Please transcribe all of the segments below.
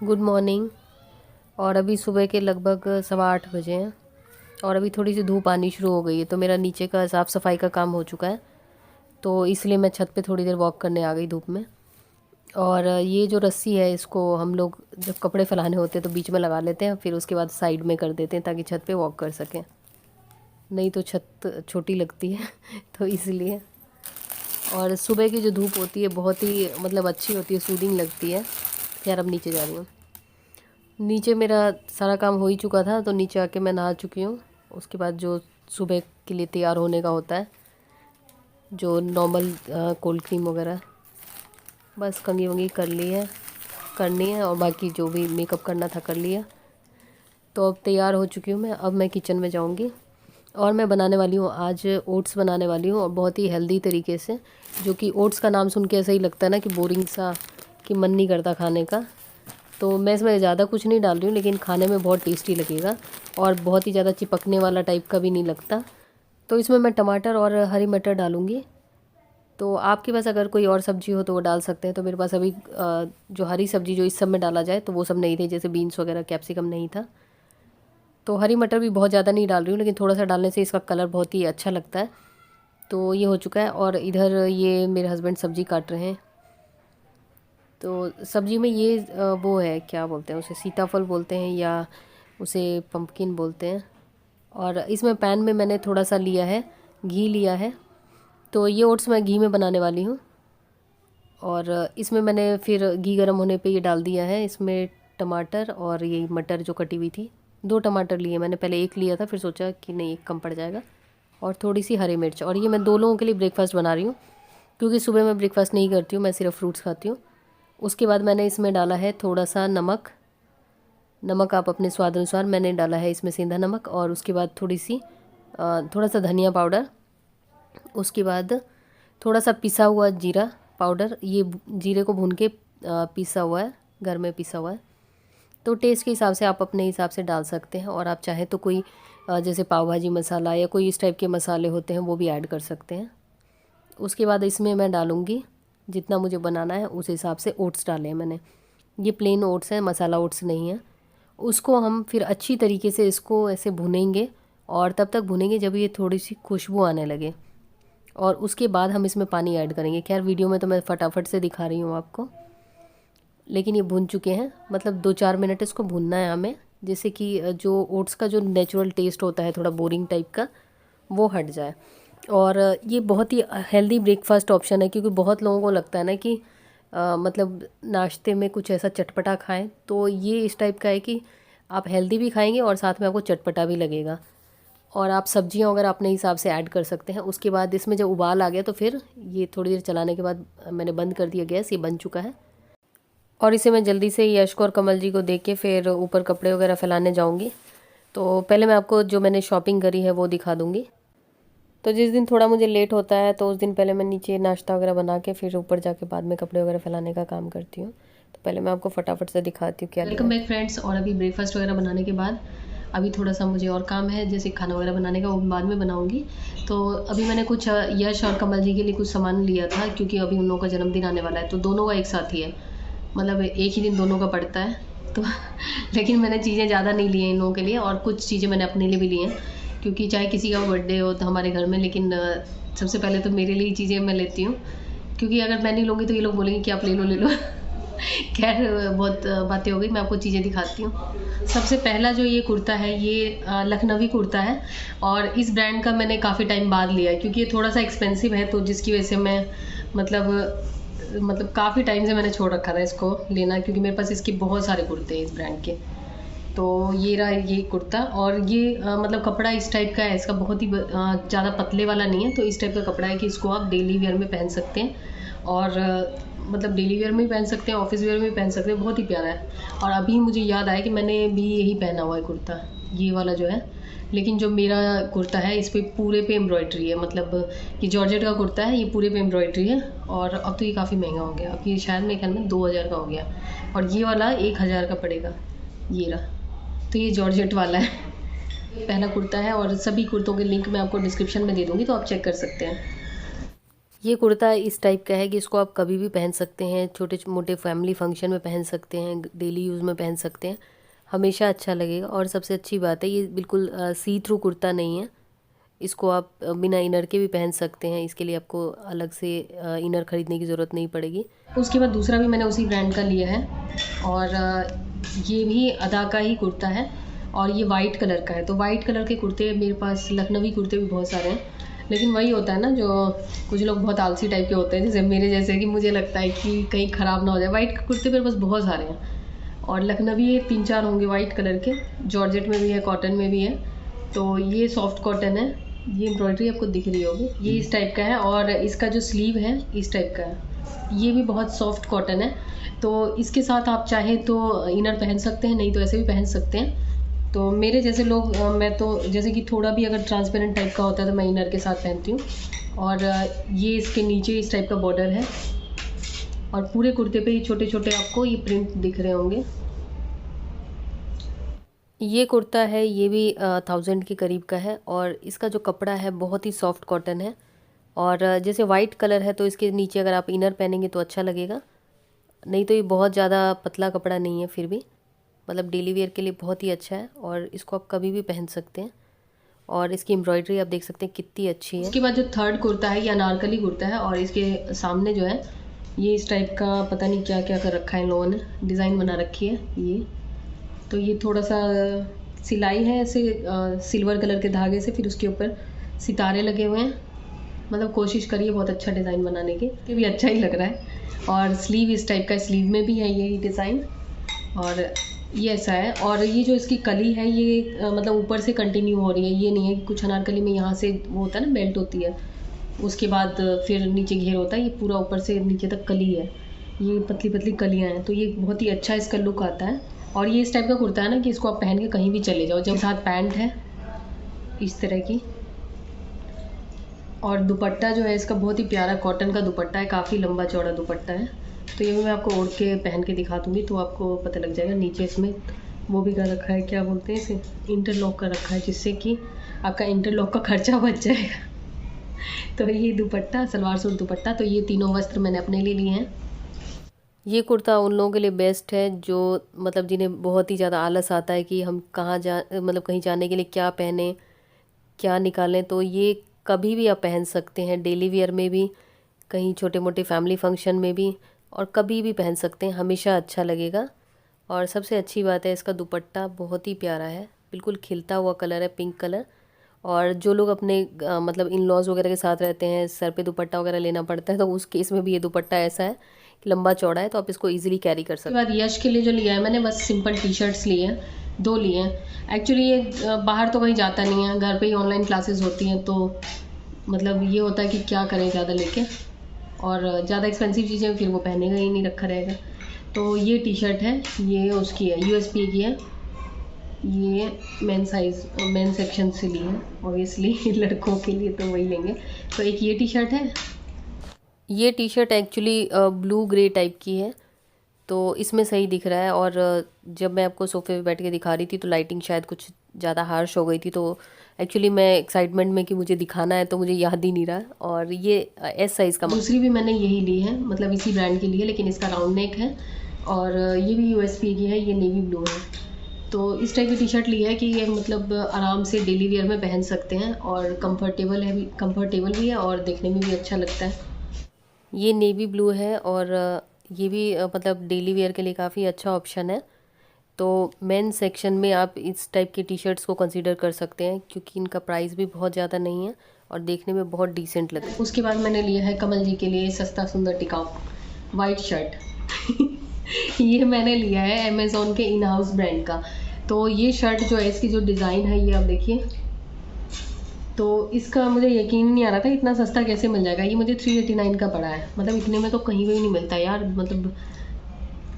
Good morning. और अभी सुबह के लगभग 8:15 बजे हैं और अभी थोड़ी सी धूप आनी शुरू हो गई है, तो मेरा नीचे का साफ़ सफाई का काम हो चुका है। तो इसलिए मैं छत पे थोड़ी देर वॉक करने आ गई धूप में। और ये जो रस्सी है, इसको हम लोग जब कपड़े फैलाने होते हैं तो बीच में लगा लेते हैं, फिर उसके बाद साइड में कर देते हैं ताकि छत पे वॉक कर सकें, नहीं तो छत छोटी लगती है तो इसलिए। और सुबह की जो धूप होती है बहुत ही अच्छी होती है, सूदिंग लगती है। यार अब नीचे जा रही हूँ। नीचे मेरा सारा काम हो ही चुका था, तो नीचे आके मैं नहा चुकी हूँ। उसके बाद जो सुबह के लिए तैयार होने का होता है, जो नॉर्मल कोल्ड क्रीम वगैरह, बस कंघी वंगी कर ली है, करनी है, और बाकी जो भी मेकअप करना था कर लिया। तो अब तैयार हो चुकी हूँ मैं। अब मैं किचन में जाऊँगी और मैं बनाने वाली हूँ आज ओट्स बनाने वाली हूँ, और बहुत ही हेल्दी तरीके से। जो कि ओट्स का नाम सुन के ऐसा ही लगता है ना कि बोरिंग सा, कि मन नहीं करता खाने का। तो मैं इसमें ज़्यादा कुछ नहीं डाल रही हूँ, लेकिन खाने में बहुत टेस्टी लगेगा और बहुत ही ज़्यादा चिपकने वाला टाइप का भी नहीं लगता। तो इसमें मैं टमाटर और हरी मटर डालूँगी। तो आपके पास अगर कोई और सब्ज़ी हो तो वो डाल सकते हैं। तो मेरे पास अभी जो हरी सब्ज़ी जो इस सब में डाला जाए तो वो सब नहीं थे, जैसे बीन्स वगैरह, कैप्सिकम नहीं था। तो हरी मटर भी बहुत ज़्यादा नहीं डाल रही हूँ, लेकिन थोड़ा सा डालने से इसका कलर बहुत ही अच्छा लगता है। तो ये हो चुका है, और इधर ये मेरे हस्बैंड सब्ज़ी काट रहे हैं। तो सब्ज़ी में ये वो है, क्या बोलते हैं उसे, सीताफल बोलते हैं या उसे पंपकिन बोलते हैं। और इसमें पैन में मैंने थोड़ा सा लिया है, घी लिया है। तो ये ओट्स मैं घी में बनाने वाली हूँ। और इसमें मैंने फिर घी गर्म होने पे ये डाल दिया है। इसमें टमाटर और ये मटर जो कटी हुई थी, 2 टमाटर लिए मैंने, पहले एक लिया था, फिर सोचा कि नहीं एक कम पड़ जाएगा, और थोड़ी सी हरी मिर्च। और ये मैं 2 लोगों के लिए ब्रेकफास्ट बना रही हूँ, क्योंकि सुबह मैं ब्रेकफास्ट नहीं करती हूँ, मैं सिर्फ फ्रूट्स खाती हूँ। उसके बाद मैंने इसमें डाला है थोड़ा सा नमक। नमक आप अपने स्वाद अनुसार, मैंने डाला है इसमें सेंधा नमक। और उसके बाद थोड़ा सा धनिया पाउडर। उसके बाद थोड़ा सा पिसा हुआ जीरा पाउडर। ये जीरे को भून के पिसा हुआ है, घर में पिसा हुआ है। तो टेस्ट के हिसाब से आप अपने हिसाब से डाल सकते हैं, और आप चाहें तो कोई जैसे पाव भाजी मसाला या कोई इस टाइप के मसाले होते हैं वो भी ऐड कर सकते हैं। उसके बाद इसमें मैं डालूँगी जितना मुझे बनाना है उस हिसाब से ओट्स डाले हैं मैंने। ये प्लेन ओट्स हैं, मसाला ओट्स नहीं है। उसको हम फिर अच्छी तरीके से इसको ऐसे भुनेंगे, और तब तक भुनेंगे जब ये थोड़ी सी खुशबू आने लगे, और उसके बाद हम इसमें पानी ऐड करेंगे। खैर वीडियो में तो मैं फटाफट से दिखा रही हूँ आपको, लेकिन ये भुन चुके हैं। 2-4 मिनट इसको भुनना है हमें, जैसे कि जो ओट्स का जो नेचुरल टेस्ट होता है थोड़ा बोरिंग टाइप का, वो हट जाए। और ये बहुत ही हेल्दी ब्रेकफास्ट ऑप्शन है, क्योंकि बहुत लोगों को लगता है ना कि नाश्ते में कुछ ऐसा चटपटा खाएं। तो ये इस टाइप का है कि आप हेल्दी भी खाएंगे और साथ में आपको चटपटा भी लगेगा। और आप सब्जियां वगैरह अपने हिसाब से ऐड कर सकते हैं। उसके बाद इसमें जब उबाल आ गया तो फिर ये थोड़ी देर चलाने के बाद मैंने बंद कर दिया गैस, ये बन चुका है। और इसे मैं जल्दी से यश और कमल जी को देख के फिर ऊपर कपड़े वगैरह फैलाने जाऊँगी। तो पहले मैं आपको जो मैंने शॉपिंग करी है वो दिखा दूँगी। तो जिस दिन थोड़ा मुझे लेट होता है तो उस दिन पहले मैं नीचे नाश्ता वगैरह बना के फिर ऊपर जाके बाद में कपड़े वगैरह फैलाने का काम करती हूँ। तो पहले मैं आपको फटाफट से दिखाती हूँ क्या। Welcome back friends. और अभी ब्रेकफास्ट वगैरह बनाने के बाद अभी थोड़ा सा मुझे और काम है, जैसे खाना वगैरह बनाने का, वो बाद में बनाऊँगी। तो अभी मैंने कुछ यश और कमल जी के लिए कुछ सामान लिया था, क्योंकि अभी उन लोगों का जन्मदिन आने वाला है, तो दोनों का एक साथ ही है, एक ही दिन दोनों का पड़ता है। तो लेकिन मैंने चीज़ें ज़्यादा नहीं ली हैं इन लोगों के लिए, और कुछ चीज़ें मैंने अपने लिए भी ली हैं, क्योंकि चाहे किसी का बर्थडे हो तो हमारे घर में, लेकिन सबसे पहले तो मेरे लिए चीज़ें मैं लेती हूँ, क्योंकि अगर मैं नहीं लूँगी तो ये लोग बोलेंगे कि आप ले लो खैर बहुत बातें हो गई, मैं आपको चीज़ें दिखाती हूँ। सबसे पहला जो ये कुर्ता है, ये लखनवी कुर्ता है, और इस ब्रांड का मैंने काफ़ी टाइम बाद लिया है, क्योंकि ये थोड़ा सा एक्सपेंसिव है, तो जिसकी वजह से मैं काफ़ी टाइम से मैंने छोड़ रखा था इसको लेना, क्योंकि मेरे पास इसके बहुत सारे कुर्ते हैं इस ब्रांड के। तो ये रहा ये कुर्ता, और ये कपड़ा इस टाइप का है, इसका बहुत ही ज़्यादा पतले वाला नहीं है। तो इस टाइप का कपड़ा है कि इसको आप डेली वेयर में पहन सकते हैं, और डेली वेयर में भी पहन सकते हैं, ऑफिस वेयर में भी पहन सकते हैं, बहुत ही प्यारा है। और अभी मुझे याद आया कि मैंने भी यही पहना हुआ है कुर्ता, ये वाला जो है। लेकिन जो मेरा कुर्ता है इस पर पूरे पे एम्ब्रॉयड्री है, ये जॉर्जेट का कुर्ता है, ये पूरे पे एम्ब्रॉयड्री है। और अब तो ये काफ़ी महंगा हो गया, अब ये शायद मेरे ख्याल में 2000 का हो गया, और ये वाला 1000 का पड़ेगा, ये रहा। तो ये जॉर्जेट वाला है, पहला कुर्ता है, और सभी कुर्तों के लिंक मैं आपको डिस्क्रिप्शन में दे दूँगी, तो आप चेक कर सकते हैं। ये कुर्ता इस टाइप का है कि इसको आप कभी भी पहन सकते हैं, छोटे मोटे फैमिली फंक्शन में पहन सकते हैं, डेली यूज़ में पहन सकते हैं, हमेशा अच्छा लगेगा। और सबसे अच्छी बात है ये बिल्कुल सी थ्रू कुर्ता नहीं है, इसको आप बिना इनर के भी पहन सकते हैं। इसके लिए आपको अलग से इनर ख़रीदने की ज़रूरत नहीं पड़ेगी। उसके बाद दूसरा भी मैंने उसी ब्रांड का लिया है और ये भी अदा का ही कुर्ता है और ये वाइट कलर का है। तो वाइट कलर के कुर्ते मेरे पास, लखनवी कुर्ते भी बहुत सारे हैं, लेकिन वही होता है ना, जो कुछ लोग बहुत आलसी टाइप के होते हैं जैसे मेरे जैसे, कि मुझे लगता है कि कहीं ख़राब ना हो जाए। वाइट कुर्ते मेरे पास बहुत सारे हैं और लखनवी 3-4 होंगे वाइट कलर के, जॉर्जेट में भी है, कॉटन में भी है। तो ये सॉफ्ट कॉटन है, ये एम्ब्रॉयडरी आपको दिख रही होगी, ये इस टाइप का है और इसका जो स्लीव है इस टाइप का है। ये भी बहुत सॉफ्ट कॉटन है, तो इसके साथ आप चाहे तो इनर पहन सकते हैं, नहीं तो ऐसे भी पहन सकते हैं। तो मेरे जैसे लोग, मैं तो जैसे कि थोड़ा भी अगर ट्रांसपेरेंट टाइप का होता है तो मैं इनर के साथ पहनती हूँ। और ये इसके नीचे इस टाइप का बॉर्डर है और पूरे कुर्ते पे ये छोटे छोटे आपको ये प्रिंट दिख रहे होंगे। ये कुर्ता है, ये भी 1000 के करीब का है और इसका जो कपड़ा है बहुत ही सॉफ्ट कॉटन है। और जैसे वाइट कलर है तो इसके नीचे अगर आप इनर पहनेंगे तो अच्छा लगेगा, नहीं तो ये बहुत ज़्यादा पतला कपड़ा नहीं है, फिर भी मतलब डेली वेयर के लिए बहुत ही अच्छा है और इसको आप कभी भी पहन सकते हैं। और इसकी एम्ब्रॉयडरी आप देख सकते हैं कितनी अच्छी है। उसके बाद जो थर्ड कुर्ता है ये अनारकली कुर्ता है और इसके सामने जो है ये इस टाइप का, पता नहीं क्या क्या कर रखा है इन लोगों ने, डिज़ाइन बना रखी है ये। तो ये थोड़ा सा सिलाई है ऐसे सिल्वर कलर के धागे से, फिर उसके ऊपर सितारे लगे हुए हैं। मतलब कोशिश करिए बहुत अच्छा डिज़ाइन बनाने की, ये भी अच्छा ही लग रहा है। और स्लीव इस टाइप का, स्लीव में भी है यही डिज़ाइन और ये ऐसा है। और ये जो इसकी कली है ये मतलब ऊपर से कंटिन्यू हो रही है, ये नहीं है कि कुछ अनारकली में यहाँ से वो होता है ना, बेल्ट होती है, उसके बाद फिर नीचे घेर होता है। ये पूरा ऊपर से नीचे तक कली है, ये पतली पतली कलियाँ हैं, तो ये बहुत ही अच्छा इसका लुक आता है। और ये इस टाइप का कुर्ता है ना कि इसको आप पहन के कहीं भी चले जाओ। जब साथ पैंट है इस तरह की, और दुपट्टा जो है इसका बहुत ही प्यारा कॉटन का दुपट्टा है, काफ़ी लंबा चौड़ा दुपट्टा है। तो ये भी मैं आपको ओढ़ के पहन के दिखा दूँगी तो आपको पता लग जाएगा। नीचे इसमें वो भी कर रखा है, क्या बोलते हैं इसे, इंटरलॉक कर रखा है, जिससे कि आपका इंटरलॉक का खर्चा बच जाएगा। तो ये दुपट्टा, सलवार सूट दुपट्टा, तो ये तीनों वस्त्र मैंने अपने लिए लिए हैं। ये कुर्ता उन लोगों के लिए बेस्ट है जो मतलब जिन्हें बहुत ही ज़्यादा आलस आता है कि हम कहाँ जा, मतलब कहीं जाने के लिए क्या पहने, क्या निकालें। तो ये कभी भी आप पहन सकते हैं, डेली वेयर में भी, कहीं छोटे मोटे फैमिली फंक्शन में भी, और कभी भी पहन सकते हैं, हमेशा अच्छा लगेगा। और सबसे अच्छी बात है इसका दुपट्टा बहुत ही प्यारा है, बिल्कुल खिलता हुआ कलर है, पिंक कलर। और जो लोग अपने मतलब इन लॉज वगैरह के साथ रहते हैं, सर पे दुपट्टा वगैरह लेना पड़ता है, तो उस केस में भी ये दुपट्टा ऐसा है कि लंबा चौड़ा है, तो आप इसको इजीली कैरी कर सकते हैं। उसके बाद यश के लिए जो लिया है मैंने, बस सिंपल टी शर्ट्स लिए हैं, 2 लिए हैं। एक्चुअली ये बाहर तो कहीं जाता नहीं है, घर पे ही ऑनलाइन क्लासेस होती हैं, तो मतलब ये होता है कि क्या करें ज़्यादा लेके, और ज़्यादा एक्सपेंसिव चीज़ें फिर वो पहनेगा ही नहीं, रखा रहेगा। तो ये टी शर्ट है, ये उसकी है, यूएसपी की है, ये मेन साइज़ मेन सेक्शन से ली है ऑब्वियसली। लड़कों के लिए तो वही लेंगे। तो एक ये टी शर्ट है, ये T shirt actually blue grey type की है, तो इसमें सही दिख रहा है। और जब मैं आपको सोफे पे बैठ के दिखा रही थी तो लाइटिंग शायद कुछ ज़्यादा हार्श हो गई थी, तो एक्चुअली मैं एक्साइटमेंट में कि मुझे दिखाना है तो मुझे याद ही नहीं रहा। और ये एस साइज़ का, दूसरी भी मैंने यही ली है, मतलब इसी ब्रांड की ली है, लेकिन इसका राउंड नेक है और ये भी यूएसपी की है, ये नेवी ब्लू है। तो इस टाइप की टी शर्ट ली है कि ये मतलब आराम से डेली वेयर में पहन सकते हैं और कंफर्टेबल है भी, कंफर्टेबल भी है और देखने में भी अच्छा लगता है। ये नेवी ब्लू है और ये भी मतलब डेली वेयर के लिए काफ़ी अच्छा ऑप्शन है। तो मेन सेक्शन में आप इस टाइप की टी शर्ट्स को कंसीडर कर सकते हैं, क्योंकि इनका प्राइस भी बहुत ज़्यादा नहीं है और देखने में बहुत डिसेंट लगता है। उसके बाद मैंने लिया है कमल जी के लिए सस्ता सुंदर टिकाऊ वाइट शर्ट। ये मैंने लिया है अमेज़ॉन के इन हाउस ब्रांड का। तो ये शर्ट जो है, इसकी जो डिज़ाइन है ये आप देखिए, तो इसका मुझे यकीन नहीं आ रहा था इतना सस्ता कैसे मिल जाएगा। ये मुझे 389 का पड़ा है, मतलब इतने में तो कहीं भी नहीं मिलता यार, मतलब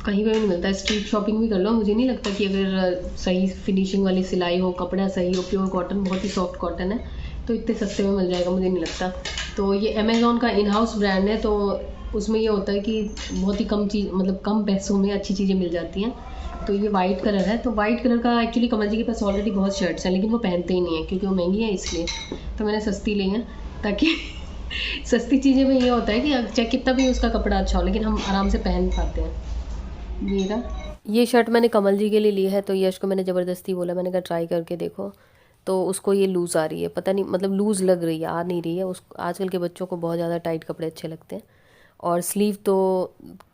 कहीं पे भी नहीं मिलता। स्ट्रीट शॉपिंग भी कर लो, मुझे नहीं लगता कि अगर सही फिनिशिंग वाली सिलाई हो, कपड़ा सही हो, प्योर कॉटन, बहुत ही सॉफ्ट कॉटन है, तो इतने सस्ते में मिल जाएगा, मुझे नहीं लगता। तो ये अमेज़ॉन का इन हाउस ब्रांड है, तो उसमें ये होता है कि बहुत ही कम चीज़, मतलब कम पैसों में अच्छी चीज़ें मिल जाती हैं। तो ये वाइट कलर है, तो वाइट कलर का एक्चुअली कमल जी के पास ऑलरेडी बहुत शर्ट्स हैं, लेकिन वो पहनते ही नहीं है क्योंकि वो महंगी है, इसलिए तो मैंने सस्ती ली है ताकि सस्ती चीज़ें में ये होता है कि चाहे कितना भी उसका कपड़ा अच्छा हो लेकिन हम आराम से पहन पाते हैं। ये शर्ट मैंने कमल जी के लिए ली है, तो यश को मैंने ज़बरदस्ती बोला, मैंने कहा ट्राई करके देखो, तो उसको ये लूज़ आ रही है, पता नहीं मतलब लूज़ लग रही है, आ नहीं रही है उस। आजकल के बच्चों को बहुत ज़्यादा टाइट कपड़े अच्छे लगते हैं। और स्लीव तो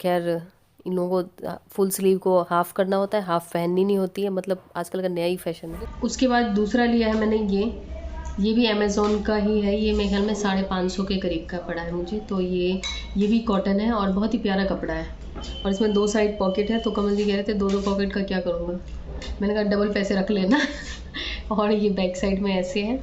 खैर इन लोगों को फुल स्लीव को हाफ़ करना होता है, हाफ़ पहननी नहीं होती है, मतलब आजकल का नया ही फैशन है। उसके बाद दूसरा लिया है मैंने ये भी अमेज़ोन का ही है। ये मेरे ख्याल में 550 के करीब का पड़ा है मुझे। तो ये भी कॉटन है और बहुत ही प्यारा कपड़ा है, और इसमें 2 साइड पॉकेट है। तो कमल जी कह रहे थे 2-2 पॉकेट का क्या करूँगा, मैंने कहा डबल पैसे रख लेना। और ये बैक साइड में ऐसे है,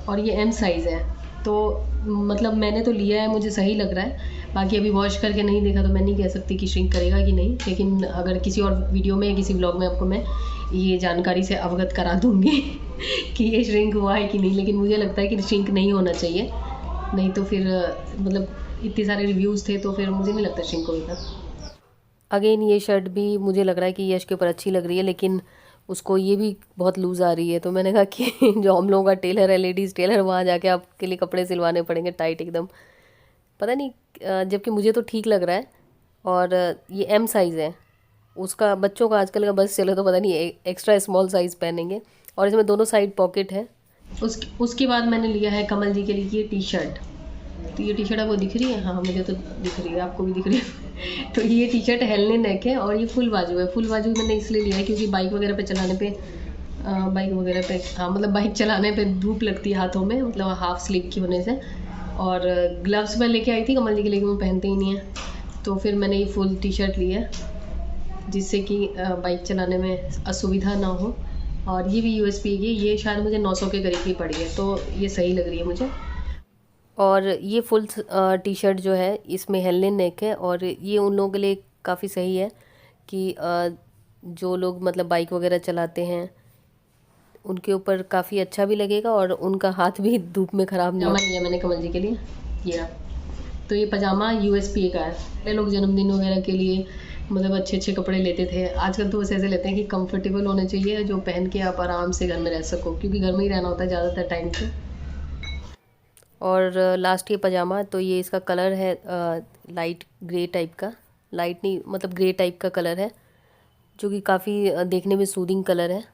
और ये एम साइज़ है। तो मतलब मैंने तो लिया है, मुझे सही लग रहा है। बाकी अभी वॉश करके नहीं देखा तो मैं नहीं कह सकती कि श्रिंक करेगा कि नहीं, लेकिन अगर किसी और वीडियो में या किसी ब्लॉग में आपको मैं ये जानकारी से अवगत करा दूँगी कि ये श्रिंक हुआ है कि नहीं। लेकिन मुझे लगता है कि श्रिंक नहीं होना चाहिए, नहीं तो फिर मतलब इतने सारे रिव्यूज़ थे तो फिर मुझे नहीं लगता श्रिंक होगा। अगेन ये शर्ट भी मुझे लग रहा है कि यश के ऊपर अच्छी लग रही है, लेकिन उसको ये भी बहुत लूज़ आ रही है। तो मैंने कहा कि जो हम लोगों का टेलर है, लेडीज़ टेलर, वहाँ जाके आपके लिए कपड़े सिलवाने पड़ेंगे टाइट एकदम, पता नहीं। जबकि मुझे तो ठीक लग रहा है। और ये एम साइज़ है उसका, बच्चों का आजकल का बस चले तो पता नहीं एक्स्ट्रा स्मॉल साइज़ पहनेंगे। और इसमें दोनों साइड पॉकेट है। उसके बाद मैंने लिया है कमल जी के लिए ये टी शर्ट। तो ये टी शर्ट आपको दिख रही है? हाँ मुझे तो दिख रही है, आपको भी दिख रही है। तो ये टी शर्ट हेलने नेक है और ये फुल बाजू है। फुल बाजू मैंने इसलिए लिया है क्योंकि बाइक वगैरह पे चलाने पे हाँ मतलब बाइक चलाने पे धूप लगती है हाथों में, मतलब हाफ स्लीव की होने से। और ग्लव्स मैं लेके आई थी कमल जी के लिए, वो पहनते ही नहीं है, तो फिर मैंने ये फुल टी शर्ट ली है जिससे कि बाइक चलाने में असुविधा ना हो। और ये भी यूएसपी की, ये शायद मुझे 900 के करीब की पड़ी है, तो ये सही लग रही है मुझे। और ये फुल टी शर्ट जो है इसमें हेलने नेक है, और ये उन लोगों के लिए काफ़ी सही है कि जो लोग मतलब बाइक वगैरह चलाते हैं उनके ऊपर काफ़ी अच्छा भी लगेगा, और उनका हाथ भी धूप में ख़राब नहीं होगा। लिया मैंने कमल जी के लिए ये, तो ये पजामा यूएसपी का है। पहले लोग जन्मदिन वगैरह के लिए मतलब अच्छे अच्छे कपड़े लेते थे, आजकल तो बस ऐसे लेते हैं कि कंफर्टेबल होने चाहिए, जो पहन के आप आराम से घर में रह सको, क्योंकि घर में ही रहना होता है ज़्यादातर टाइम पे। और लास्ट ये पजामा, तो ये इसका कलर है लाइट ग्रे टाइप का, लाइट नहीं मतलब ग्रे टाइप का कलर है, जो कि काफ़ी देखने में सूदिंग कलर है।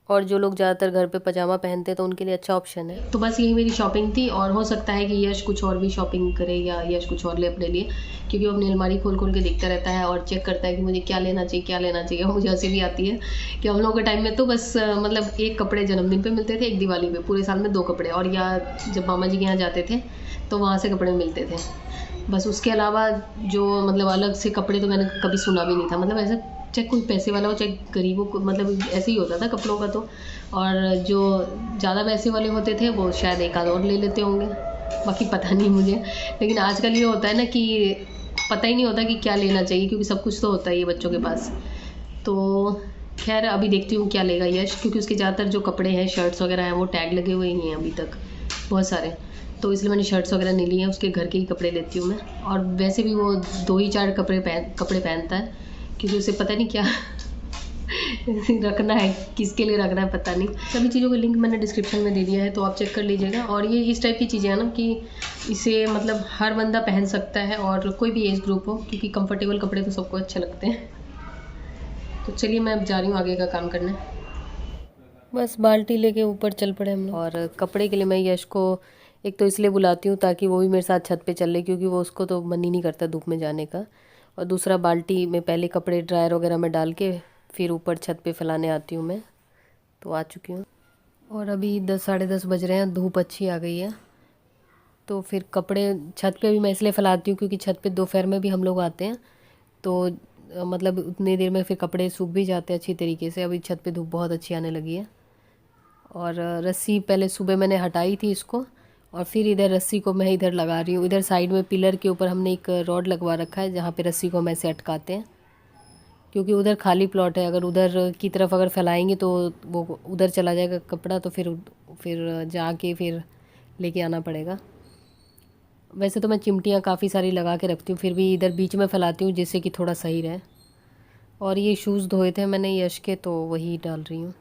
और जो लोग ज़्यादातर घर पे पजामा पहनते हैं तो उनके लिए अच्छा ऑप्शन है। तो बस यही मेरी शॉपिंग थी, और हो सकता है कि यश कुछ और भी शॉपिंग करे या यश कुछ और ले अपने लिए, क्योंकि वो अपनी अलमारी खोल खोल के देखता रहता है और चेक करता है कि मुझे क्या लेना चाहिए क्या लेना चाहिए। और मुझे हंसी भी आती है कि हम लोगों के टाइम में तो बस मतलब एक कपड़े जन्मदिन पे मिलते थे, एक दिवाली पे, पूरे साल में 2 कपड़े, और या जब मामा जी के यहाँ जाते थे तो वहाँ से कपड़े मिलते थे बस। उसके अलावा जो मतलब अलग से कपड़े तो मैंने कभी सुना भी नहीं था, मतलब ऐसे चाहे कोई पैसे वाला हो चाहे गरीबों को, मतलब ऐसे ही होता था कपड़ों का तो। और जो ज़्यादा पैसे वाले होते थे वो शायद एक आध और ले लेते होंगे, बाकी पता नहीं मुझे। लेकिन आजकल ये होता है ना कि पता ही नहीं होता कि क्या लेना चाहिए, क्योंकि सब कुछ तो होता ही है बच्चों के पास। तो खैर अभी देखती हूँ क्या लेगा यश, क्योंकि उसके ज़्यादातर जो कपड़े हैं शर्ट्स वगैरह हैं वो टैग लगे हुए ही हैं अभी तक बहुत सारे, तो इसलिए मैंने शर्ट्स वगैरह नहीं लिए हैं, उसके घर के ही कपड़े लेती हूँ मैं। और वैसे भी वो 2 ही 4 कपड़े पहनता है, क्योंकि उसे पता नहीं क्या रखना है, किसके लिए रखना है पता नहीं। सभी चीज़ों का लिंक मैंने डिस्क्रिप्शन में दे दिया है, तो आप चेक कर लीजिएगा। और ये इस टाइप की चीज़ें हैं ना कि इसे मतलब हर बंदा पहन सकता है, और कोई भी एज ग्रुप हो, क्योंकि कंफर्टेबल कपड़े तो सबको अच्छे लगते हैं। तो चलिए मैं अब जा रही हूँ आगे का काम करने। बस बाल्टी लेके ऊपर चल पड़े हम लोग। और कपड़े के लिए मैं यश को एक तो इसलिए बुलाती हूँ ताकि वो भी मेरे साथ छत पे चल ले, क्योंकि वो उसको तो मन ही नहीं करता धूप में जाने का। और दूसरा बाल्टी में पहले कपड़े ड्रायर वगैरह में डाल के फिर ऊपर छत पे फैलाने आती हूँ मैं। तो आ चुकी हूँ, और अभी 10 साढ़े 10 बज रहे हैं, धूप अच्छी आ गई है। तो फिर कपड़े छत पे भी मैं इसलिए फैलाती हूँ क्योंकि छत पे दोपहर में भी हम लोग आते हैं, तो मतलब उतनी देर में फिर कपड़े सूख भी जाते हैं अच्छी तरीके से। अभी छत पे धूप बहुत अच्छी आने लगी है। और रस्सी पहले सुबह मैंने हटाई थी इसको, और फिर इधर रस्सी को मैं इधर लगा रही हूँ। इधर साइड में पिलर के ऊपर हमने एक रॉड लगवा रखा है जहाँ पे रस्सी को हम ऐसे अटकाते हैं, क्योंकि उधर खाली प्लॉट है। अगर उधर की तरफ अगर फैलाएंगे तो वो उधर चला जाएगा कपड़ा, तो फिर जाके फिर लेके आना पड़ेगा। वैसे तो मैं चिमटियाँ काफ़ी सारी लगा के रखती हूँ, फिर भी इधर बीच में फैलाती हूँ जिससे कि थोड़ा सही रहे। और ये शूज़ धोए थे मैंने यश के, तो वही डाल रही हूँ।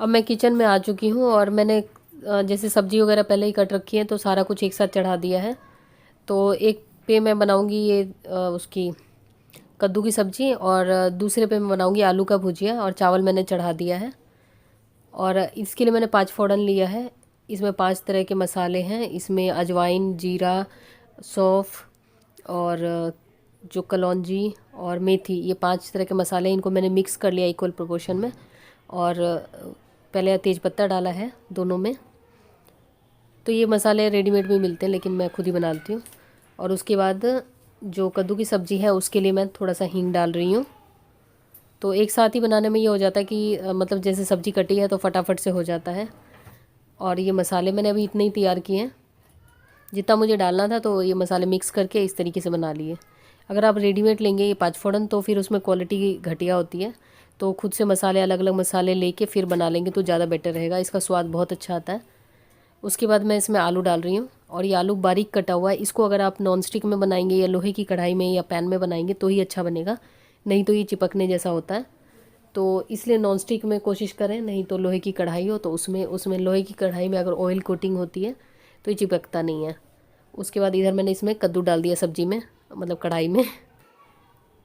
अब मैं किचन में आ चुकी हूँ और मैंने जैसे सब्ज़ी वगैरह पहले ही कट रखी है तो सारा कुछ एक साथ चढ़ा दिया है। तो एक पे मैं बनाऊँगी ये उसकी कद्दू की सब्ज़ी और दूसरे पे मैं बनाऊँगी आलू का भुजिया और चावल मैंने चढ़ा दिया है। और इसके लिए मैंने 5 फ़ोड़न लिया है। इसमें 5 तरह के मसाले हैं। इसमें अजवाइन, जीरा, सौंफ और जो कलौंजी और मेथी, ये 5 तरह के मसाले हैं। इनको मैंने मिक्स कर लिया इक्वल प्रोपोर्शन में और पहले तेज़पत्ता डाला है दोनों में। तो ये मसाले रेडीमेड भी मिलते हैं लेकिन मैं खुद ही बनाती हूँ। और उसके बाद जो कद्दू की सब्ज़ी है उसके लिए मैं थोड़ा सा हींग डाल रही हूँ। तो एक साथ ही बनाने में ये हो जाता है कि मतलब जैसे सब्ज़ी कटी है तो फटाफट से हो जाता है। और ये मसाले मैंने अभी इतने ही तैयार किए हैं जितना मुझे डालना था, तो ये मसाले मिक्स करके इस तरीके से बना लिए। अगर आप रेडीमेड लेंगे ये 5 फ़ोड़न तो फिर उसमें क्वालिटी घटिया होती है। तो खुद से मसाले अलग अलग मसाले लेके फिर बना लेंगे तो ज़्यादा बेटर रहेगा, इसका स्वाद बहुत अच्छा आता है। उसके बाद मैं इसमें आलू डाल रही हूँ और ये आलू बारीक कटा हुआ है। इसको अगर आप नॉन स्टिक में बनाएंगे या लोहे की कढ़ाई में या पैन में बनाएंगे तो ही अच्छा बनेगा, नहीं तो ये चिपकने जैसा होता है। तो इसलिए नॉन स्टिक में कोशिश करें, नहीं तो लोहे की कढ़ाई हो तो उसमें लोहे की कढ़ाई में अगर ऑयल कोटिंग होती है तो ये चिपकता नहीं है। उसके बाद इधर मैंने इसमें कद्दू डाल दिया सब्ज़ी में, मतलब कढ़ाई में।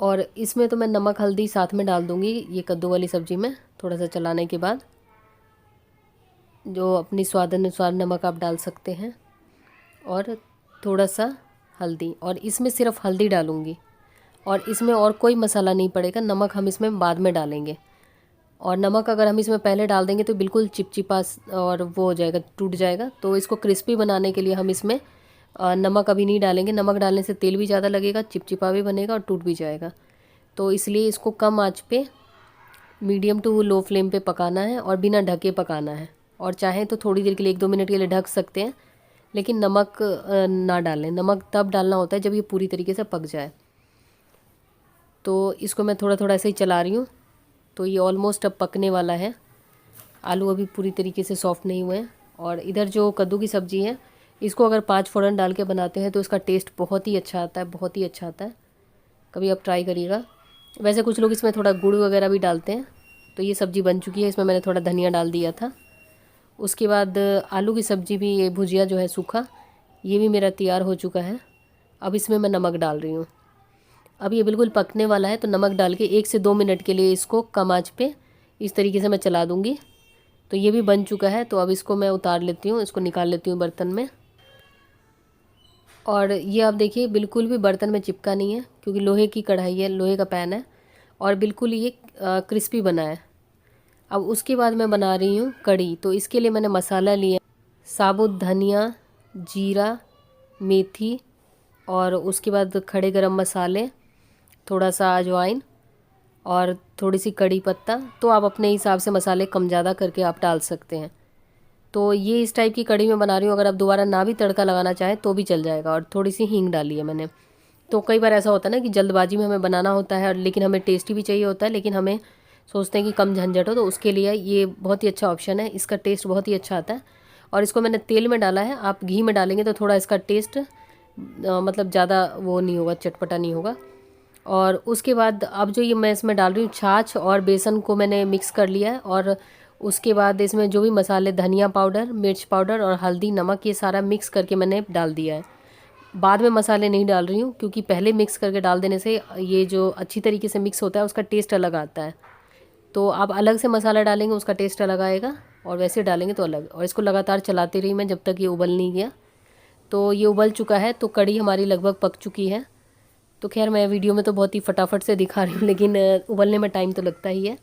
और इसमें तो मैं नमक हल्दी साथ में डाल दूँगी ये कद्दू वाली सब्ज़ी में। थोड़ा सा चलाने के बाद जो अपनी स्वाद अनुसार नमक आप डाल सकते हैं और थोड़ा सा हल्दी, और इसमें सिर्फ हल्दी डालूँगी और इसमें और कोई मसाला नहीं पड़ेगा। नमक हम इसमें बाद में डालेंगे और नमक अगर हम इसमें पहले डाल देंगे तो बिल्कुल चिपचिपा और वो हो जाएगा, टूट जाएगा। तो इसको क्रिस्पी बनाने के लिए हम इसमें नमक अभी नहीं डालेंगे। नमक डालने से तेल भी ज़्यादा लगेगा, चिपचिपा भी बनेगा और टूट भी जाएगा। तो इसलिए इसको कम आंच पे मीडियम टू लो फ्लेम पे पकाना है और बिना ढके पकाना है। और चाहें तो थोड़ी देर के लिए 1-2 मिनट के लिए ढक सकते हैं, लेकिन नमक ना डालें। नमक तब डालना होता है जब ये पूरी तरीके से पक जाए। तो इसको मैं थोड़ा थोड़ा ऐसे ही चला रही हूँ। तो ये ऑलमोस्ट अब पकने वाला है। आलू अभी पूरी तरीके से सॉफ्ट नहीं हुए हैं। और इधर जो कद्दू की सब्ज़ी है इसको अगर 5 फ़ोड़न डाल के बनाते हैं तो इसका टेस्ट बहुत ही अच्छा आता है, बहुत ही अच्छा आता है। कभी आप ट्राई करिएगा। वैसे कुछ लोग इसमें थोड़ा गुड़ वगैरह भी डालते हैं। तो ये सब्ज़ी बन चुकी है, इसमें मैंने थोड़ा धनिया डाल दिया था। उसके बाद आलू की सब्ज़ी भी, ये भुजिया जो है सूखा, ये भी मेरा तैयार हो चुका है। अब इसमें मैं नमक डाल रही हूँ। अब ये बिल्कुल पकने वाला है तो नमक डाल के 1 से 2 मिनट के लिए इसको कम आंच पे इस तरीके से मैं चला दूँगी। तो ये भी बन चुका है। तो अब इसको मैं उतार लेती हूँ, इसको निकाल लेती हूँ बर्तन में। और ये आप देखिए बिल्कुल भी बर्तन में चिपका नहीं है क्योंकि लोहे की कढ़ाई है, लोहे का पैन है और बिल्कुल ये क्रिस्पी बना है। अब उसके बाद मैं बना रही हूँ कढ़ी। तो इसके लिए मैंने मसाला लिया, साबुत धनिया, जीरा, मेथी और उसके बाद खड़े गरम मसाले, थोड़ा सा अजवाइन और थोड़ी सी कड़ी पत्ता। तो आप अपने हिसाब से मसाले कम ज़्यादा करके आप डाल सकते हैं। तो ये इस टाइप की कड़ी मैं बना रही हूँ। अगर आप दोबारा ना भी तड़का लगाना चाहें तो भी चल जाएगा। और थोड़ी सी हींग डाली है मैंने। तो कई बार ऐसा होता है ना कि जल्दबाजी में हमें बनाना होता है और लेकिन हमें टेस्टी भी चाहिए होता है, लेकिन हमें सोचते हैं कि कम झंझट हो, तो उसके लिए ये बहुत ही अच्छा ऑप्शन है। इसका टेस्ट बहुत ही अच्छा आता है। और इसको मैंने तेल में डाला है, आप घी में डालेंगे तो थोड़ा इसका टेस्ट मतलब ज़्यादा वो नहीं होगा, चटपटा नहीं होगा। और उसके बाद अब जो ये मैं इसमें डाल रही हूँ छाछ और बेसन को मैंने मिक्स कर लिया है। और उसके बाद इसमें जो भी मसाले, धनिया पाउडर, मिर्च पाउडर और हल्दी, नमक, ये सारा मिक्स करके मैंने डाल दिया है। बाद में मसाले नहीं डाल रही हूँ क्योंकि पहले मिक्स करके डाल देने से ये जो अच्छी तरीके से मिक्स होता है उसका टेस्ट अलग आता है। तो आप अलग से मसाला डालेंगे उसका टेस्ट अलग आएगा और वैसे डालेंगे तो अलग। और इसको लगातार चलाती रही मैं जब तक ये उबल नहीं गया। तो ये उबल चुका है। तो कढ़ी हमारी लगभग पक चुकी है। तो खैर मैं वीडियो में तो बहुत ही फटाफट से दिखा रही हूँ, लेकिन उबलने में टाइम तो लगता ही है।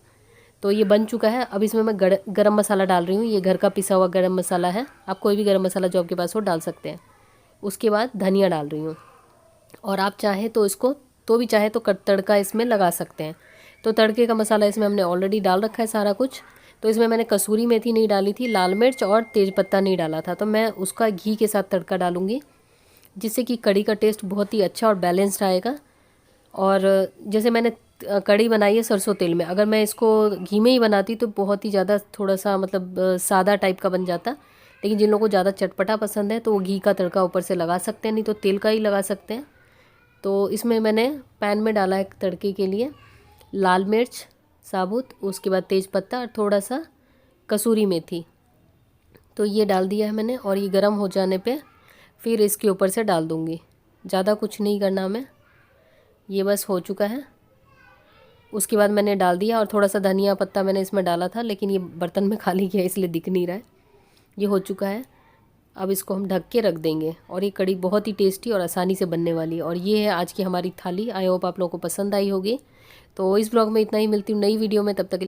तो ये बन चुका है। अब इसमें मैं गरम मसाला डाल रही हूँ। ये घर का पिसा हुआ गरम मसाला है। आप कोई भी गरम मसाला जो आपके पास हो डाल सकते हैं। उसके बाद धनिया डाल रही हूँ। और आप चाहें तो इसको भी चाहे तो तड़का इसमें लगा सकते हैं। तो तड़के का मसाला इसमें हमने ऑलरेडी डाल रखा है सारा कुछ। तो इसमें मैंने कसूरी मेथी नहीं डाली थी, लाल मिर्च और तेज़पत्ता नहीं डाला था। तो मैं उसका घी के साथ तड़का डालूँगी जिससे कि कढ़ी का टेस्ट बहुत ही अच्छा और बैलेंस्ड आएगा। और जैसे मैंने कढ़ी बनाई है सरसों तेल में, अगर मैं इसको घी में ही बनाती तो बहुत ही ज़्यादा थोड़ा सा मतलब सादा टाइप का बन जाता। लेकिन जिन लोगों को ज़्यादा चटपटा पसंद है तो वो घी का तड़का ऊपर से लगा सकते हैं, नहीं तो तेल का ही लगा सकते हैं। तो इसमें मैंने पैन में डाला है तड़के के लिए लाल मिर्च साबुत, उसके बाद तेज़पत्ता और थोड़ा सा कसूरी मेथी, तो ये डाल दिया है मैंने। और ये गर्म हो जाने पे फिर इसके ऊपर से डाल दूँगी। ज़्यादा कुछ नहीं करना हमें, ये बस हो चुका है। उसके बाद मैंने डाल दिया, और थोड़ा सा धनिया पत्ता मैंने इसमें डाला था, लेकिन ये बर्तन में खाली किया इसलिए दिख नहीं रहा है। ये हो चुका है। अब इसको हम ढक के रख देंगे, और ये कढ़ी बहुत ही टेस्टी और आसानी से बनने वाली है। और ये है आज की हमारी थाली। आई होप आप लोगों को पसंद आई होगी। तो इस ब्लॉग में इतना ही, मिलती हूँ नई वीडियो में, तब तक